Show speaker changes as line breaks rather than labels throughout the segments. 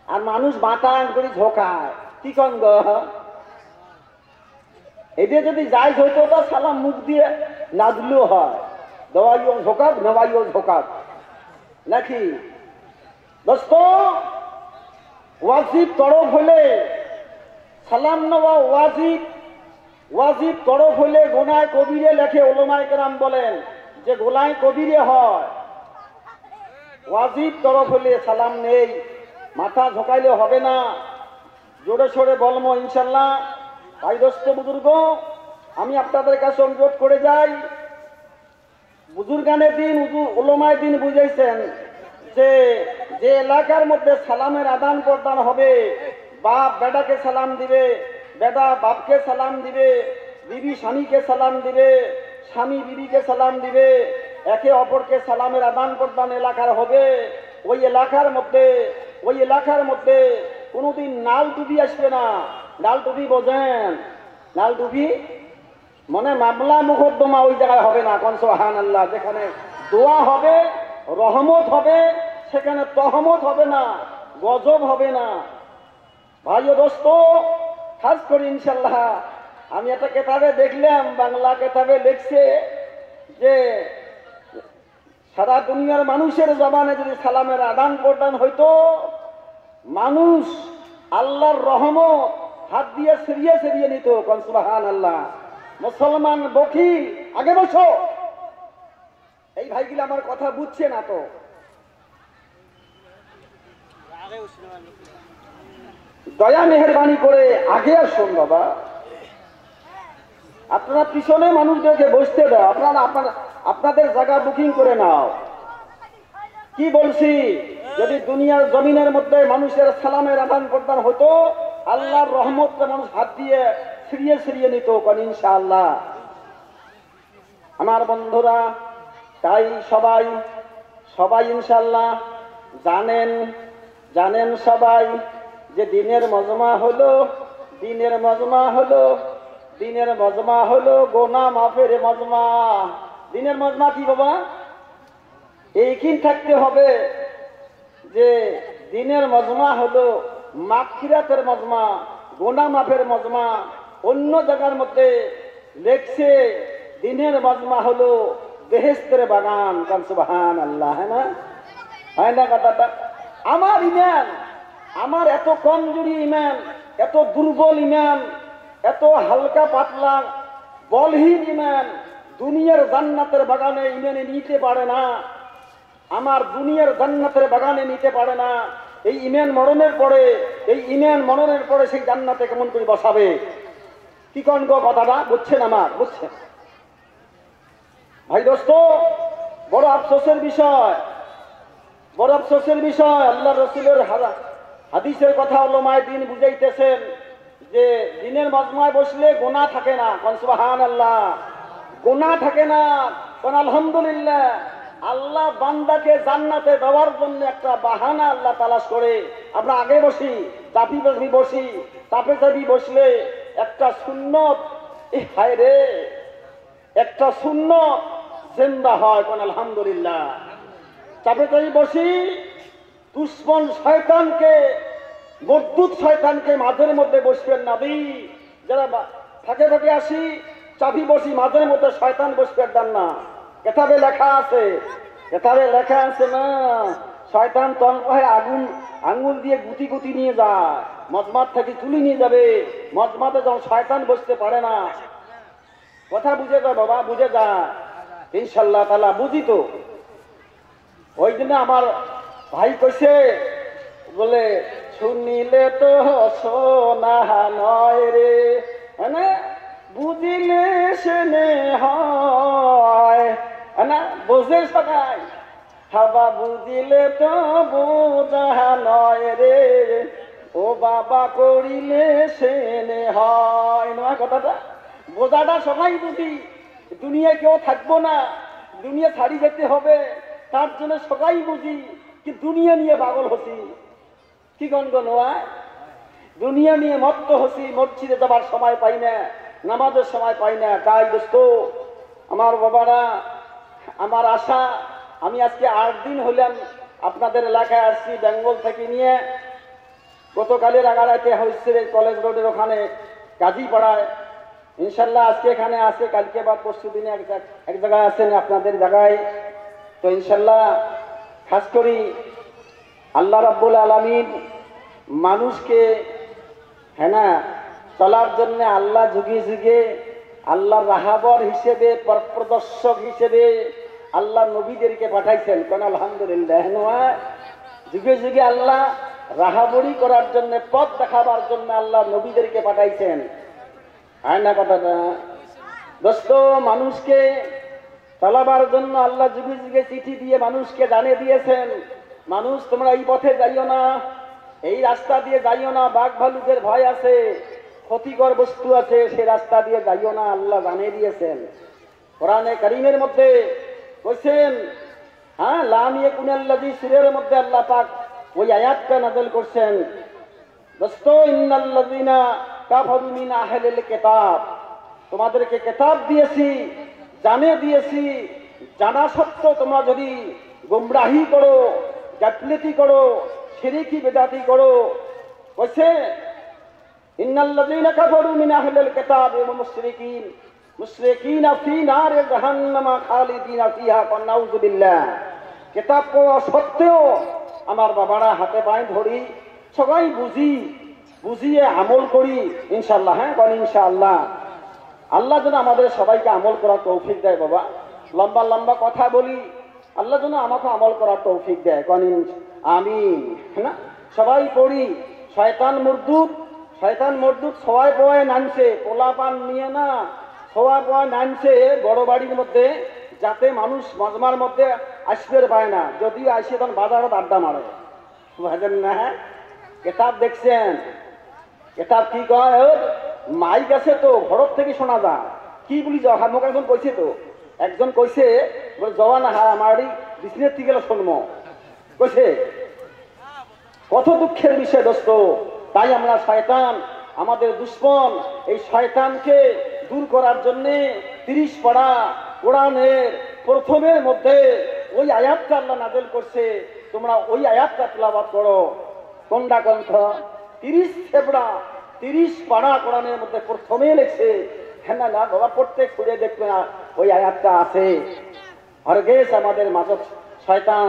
আর মানুষ মাথা করে ঝোঁকায় কি কন গো এটা যদি যাই হইতো তো সালাম মুখ দিয়ে না দিলেও হয় দেওয়াইও ঝোঁকাক নেওয়াইও ঝোঁকাক নাকি দোস্ত ওয়াজিব তরফ হলে সালাম নেওয়া ওয়াজিব ওয়াজিব তরফ হলে গোনায় কবিরে লেখে ওলামায়ে কেরাম বলেন যে গোনায় কবিরে হয় ওয়াজিব তরফ হলে সালাম নেই মাথা ঝোঁকাইলে হবে না জোরে সোরে বলবো ইনশাল্লাহ ভাই দোস্ত বুজুর্গ আমি আপনাদের কাছে অনুরোধ করে যাই বুজুর্গানের দিন ওলামায়ে দিন বুঝাইছেন যে যে এলাকার মধ্যে সালামের আদান প্রদান হবে বাপ বেটাকে সালাম দিবে বেটা বাপকে সালাম দিবে বিবি স্বামীকে সালাম দিবে স্বামী বিবিকে সালাম দিবে একে অপরকে সালামের আদান প্রদান এলাকার হবে ওই এলাকার মধ্যে কোনোদিন নাল টুপি আসবে না নাল টুপি বোঝেন নাল টুপি মানে মামলা মুকদ্দমা ওই জায়গায় হবে না কোন সুবহানাল্লাহ যেখানে দোয়া হবে রহমত হবে সেখানে তহমত হবে না গজব হবে না ভাই ও দোস্ত খাস করে ইনশাল্লাহ আমি একটা কেতাবে দেখলাম বাংলা কেতাবে লিখছে যে সারা দুনিয়ার মানুষের জবানে যদি সালামের আদান প্রদান হইতো মানুষ আল্লাহর রহমত হাত দিয়ে সিরিয়ে সিরিয়ে নিত কোন সুবহানাল্লাহ মুসলমান বকিল আগে বসো এই ভাইগুলো আমার কথা বুঝছে না তো দয়া মেহেরবানি করে আগে আসুন বাবা আপনারা পিছনে মানুষদেরকে বসতে দাও আপনাদের জায়গা বুকিং করে নাও কি বলছি যদি দুনিয়ার জমিনের মধ্যে মানুষের সালামের আদান প্রদান হতো আল্লাহর রহমতকে মানুষ হাত দিয়ে ছিড়িয়ে ছিড়িয়ে নিত ইনশাআল্লাহ আমার বন্ধুরা তাই সবাই ইনশাআল্লাহ জানেন সবাই যে দিনের মজমা হলো গোনা মাফের মজমা দিনের মজমা কি বাবা এইখান থাকতে হবে যে দিনের মজমা হলো মাগফিরাতের মজমা গোনা মাফের মজমা অন্য জায়গার মধ্যে লেখছে দিনের মজমা হলো বেহেশতের বাগান কান সুবহানাল্লাহ হ্যাঁ না কথাটা আমার ইমান আমার এত কমজোরি ইমান এত দুর্বল ইমান এত হালকা পাতলা বলহীন ইমান দুনিয়ার জান্নাতের বাগানে ইমানে নিতে পারে না আমার দুনিয়ার জান্নাতের বাগানে নিতে পারে না এই ইমান মরণের পরে সেই জান্নাতে কেমন করে বসাবে কি কোন গো কথাটা বুঝছেন আমার বুঝছেন ভাই দোস্ত বড় আফসোসের বিষয় আল্লাহ রসুলের হাদিসের কথা ওলামায়ে দিন বুঝাইতেছেন যে দিনের মজমায় বসলে গোনা থাকে না কোন সুবহানাল্লাহ গোনা থাকে না কোন আলহামদুলিল্লাহ আল্লাহ বান্দাকে জান্নাতে দেওয়ার জন্য একটা বাহানা আল্লাহ তালাশ করে আমরা আগে বসি চাপি বসলে একটা সুন্নত হায় রে একটা সুন্নত জিন্দা হয় কোন আলহামদুলিল্লাহ চাপে বসি দুশ্মন শয়তানকে মরদুদ শয়তানকে মাঝের মধ্যে বসবেন না যারা ফাঁকে আসি চাপি বসি মাঝের মধ্যে শয়তান বসবে দেন না কেতাবে লেখা আছে না শয়তান তলপাহে আঙ্গুল দিয়ে গুটি নিয়ে যায় মজমাত থেকে তুলে নিয়ে যাবে মজমাতে যখন শয়তান বসতে পারে না কথা বুঝে যায় বাবা বুঝে যায় ইনশাআল্লাহ তাআলা বুঝি তো ওই জন্য আমার ভাই কইছে বলে শুনিলে তো সোনা নয় রে না বুঝিলে সেনে হয় না বুঝে সবাই হাবা বুঝিলে তো বোঝা নয় রে ও বাবা করিলে সেনে হয় না কথাটা বোঝাটা সবাই বুঝি দুনিয়া কেউ থাকবো না দুনিয়া ছাড়ি যেতে হবে তার জন্য সবাই বুঝি কি দুনিয়া নিয়ে পাগল হসি কি গণগ নয় দুনিয়া নিয়ে মত্ত হসি মসজিদে যাবার সময় পাই না নামাজের সময় পাই না তাই দোস্ত আমার বাবারা আমার আশা আমি আজকে 8 দিন হলাম আপনাদের এলাকায় আসছি বেঙ্গল থেকে নিয়ে গতকালের আগাড়াইতে হয়েছে কলেজ রোডের ওখানে গাজীপাড়ায়। ইনশাল্লাহ আজকে এখানে আছে, কালকে বা পরশু দিনে এক জায়গায় আছেন আপনাদের জায়গায়। তো ইনশাল্লাহ খাস করি আল্লাহ রাব্বুল আলামিন মানুষকে হ্যাঁ না চলার জন্য আল্লাহ যুগে যুগে আল্লাহর রাহাবর হিসেবে, প্রদর্শক হিসেবে আল্লাহ নবীদেরকে পাঠাইছেন। কারণ আলহামদুলিল্লাহ নয়, যুগে যুগে আল্লাহ রাহাবরি করার জন্য, পথ দেখাবার জন্য আল্লাহ নবীদেরকে পাঠাইছেন। হয় না কথাটা দোস্ত? মানুষকে চলাবার জন্য আল্লাহ যুগে যুগে চিঠি দিয়ে মানুষকে জানিয়ে দিয়েছেন, মানুষ তোমরা এই পথে যাইও না, এই রাস্তা দিয়ে যাইও না, বাঘ ভালুকের ভয় আছে, ক্ষতিকর বস্তু আছে, সে রাস্তা দিয়ে যাইও না, আল্লাহ জানিয়ে দিয়েছেন। কোরআনে কারীমের মধ্যে বলছেন, হ্যাঁ লাম ইয়াকুনাল্লাযী সূরার মধ্যে আল্লাহ পাক ওই আয়াতটা নাযিল করছেন, দোস্ত ইন্নাল্লাযীনা কাফারু মিন আহলিল কিতাব, তোমাদেরকে কিতাব দিয়েছি, জানিয়ে দিয়েছি, জানা সত্ত্বেও তোমরা যদি গোমরাহি করো, গাফলতি করো, শিরকি বিদআতি করো, বলছে ইন্নাল্লাযীনা কাফারু মিন আহলিল কিতাব ওয়া মুশরিকিনা ফি নারি জাহান্নাম খালিদিনা ফিহা নাউযু বিল্লাহ। কিতাব পড়া সত্ত্বেও আমার বাবারা হাতে পায়ে ধরি, সবাই বুঝিয়ে আমল করি ইনশাআল্লাহ। হ্যাঁ বলি ইনশাআল্লাহ। আল্লাহ যেন আমাদের সবাইকে আমল করার তৌফিক দেয়। বাবা লম্বা লম্বা কথা বলি, আল্লাহ যেন আমাকে আমল করার তৌফিক দেয়। কনিন আমিন। হ্যাঁ না, সবাই পড়ি। শয়তান মরদুদ সবাই পয় নামছে, পোলা পান নিয়ে না, সবাই পয় নামছে বড় বাড়ির মধ্যে, যাতে মানুষ মজমার মধ্যে আসবে পায় না, যদিও আসে তখন বাজারত আড্ডা মারে। বুঝলেন না? কিতাব দেখছেন, কিতাব কি কয়, মাইক আছে তো ঘর থেকে শোনা যায়, কি বলি যাওয়া মোক একজন কইছে, তো একজন কইছে যাওয়া না হ্যাঁ আমার বিছনের থেকে শুনবো কইছে। কত দুঃখের বিষয় দোস্ত। তাই আমরা শয়তান, আমাদের দুশ্মন, এই শয়তানকে দূর করার জন্য 30 পারা কোরআনের প্রথমের মধ্যে ওই আয়াতটা আল্লাহ নাযিল করছে, তোমরা ওই আয়াতটা তেলাওয়াত করো। কোনটা গ্রন্থ? 30 পারা কোরআনের মধ্যে প্রথমে লেখছে। হ্যাঁ না না বাবা, প্রত্যেক খুঁজে দেখবে না ওই আয়াতটা আছে। হরগেজ আমাদের মাঝে শয়তান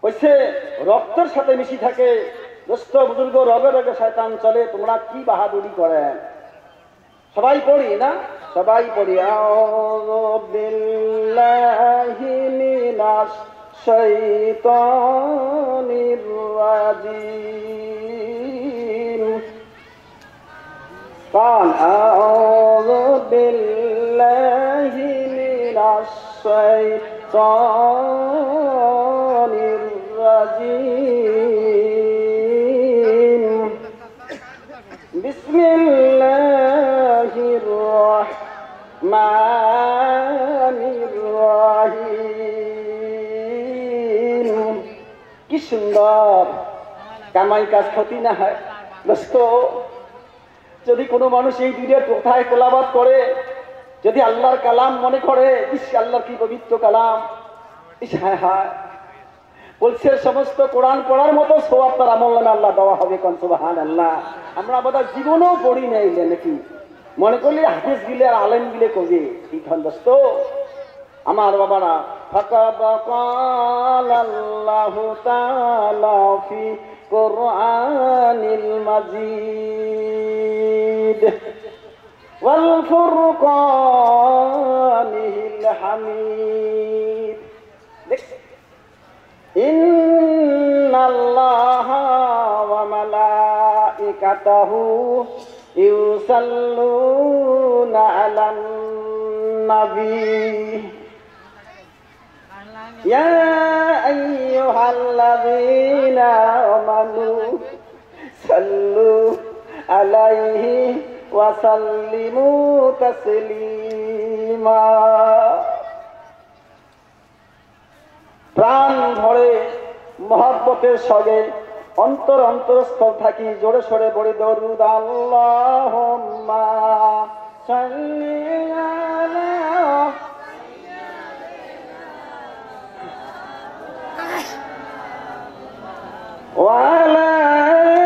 হইছে রক্তের সাথে মিশি থাকে। দোস্ত বুজুর্গ, রগে রগে শয়তান চলে। তোমরা কি বাহাদুরি করেন? সবাই পড়ি না, সবাই পড়ি। আউযু বিল্লাহি মিনাশ শাইতানির রাজিম। কান আউযু বিল্লাহি মিনাশ শাইতানির রাজিম। বিসমিল্লাহির রাহমানির রাহিম। কি সুন্দর কামাই কাজ ক্ষতি না হয় দোস্ত। যদি কোনো মানুষ এই দুইটা কোথায় তেলাওয়াত করে, যদি আল্লাহর কালাম মনে করে, ইস আল্লাহর কি পবিত্র কালাম, ইস হায় হায়, বলছে সমস্ত কোরআন পড়ার মতো সওয়াব তার আমলনামে আল্লাহ দেওয়া হবে। কোন সুবহানাল্লাহ। আমরা বোধহয় জীবনেও পড়ি নাই নাকি, মনে করলে হাফেজ গিলে আর আলেম গিলে কবে ঠিক হন দোস্ত আমার বাবারা। ফাকাদ ক্বালাল্লাহু তাআলা ফি কুরআনিল মাজিদ ওয়াল ফুরকানিল হামিদ। ইন্নাল্লাহা ওয়া মালাইকাতাহু ইউসাল্লুনা আলান নবী ইয়া আইয়ুহাল্লাযীনা আমানু সাল্লু আলাইহি ওয়া সাল্লিমু তাসলিমা। প্রাণ ভরে মহব্বতের সঙ্গে অন্তরস্থল থাকি জোরে সরে পড়ে দরুদ। আল্লাহুম্মা সাল্লি আলা ওয়া আলা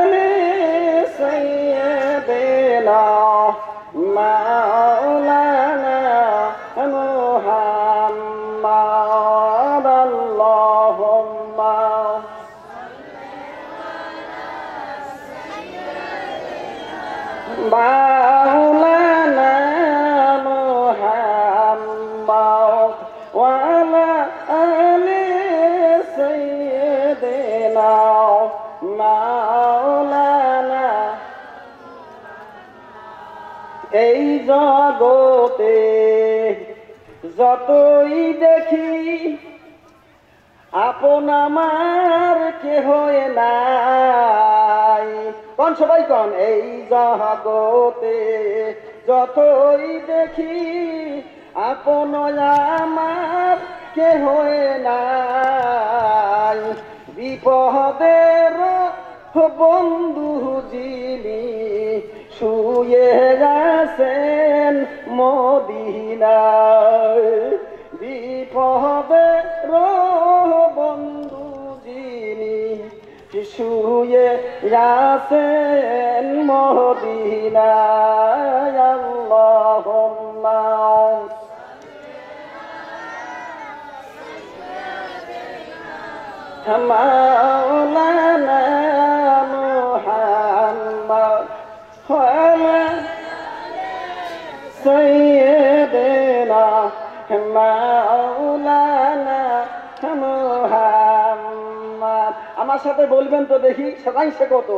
আলি মাওলানা মুহাম্মদ ওয়া আলা আলি সাইয়্যিদিনা মাওলানা। এই জগতে যতই দেখি আপন আমার কেহ নাই। কোন সবাই কোন? এই জগতে যতই দেখি আপন আমার কেহ নাই। বিপদের বন্ধু যিনি শুয়ে আছেন মদিনায়। বিপদের বন্ধু যিনি শুয়ে আছেন মদিনায়। আল্লাহুম্মা মাওলানা মুহাম্মদ ওয়া আলা সাইয়্যিদিনা মাওলানা মুহাম্মদ। আমার সাথে বলবেন তো দেখি, সবাই সে কত।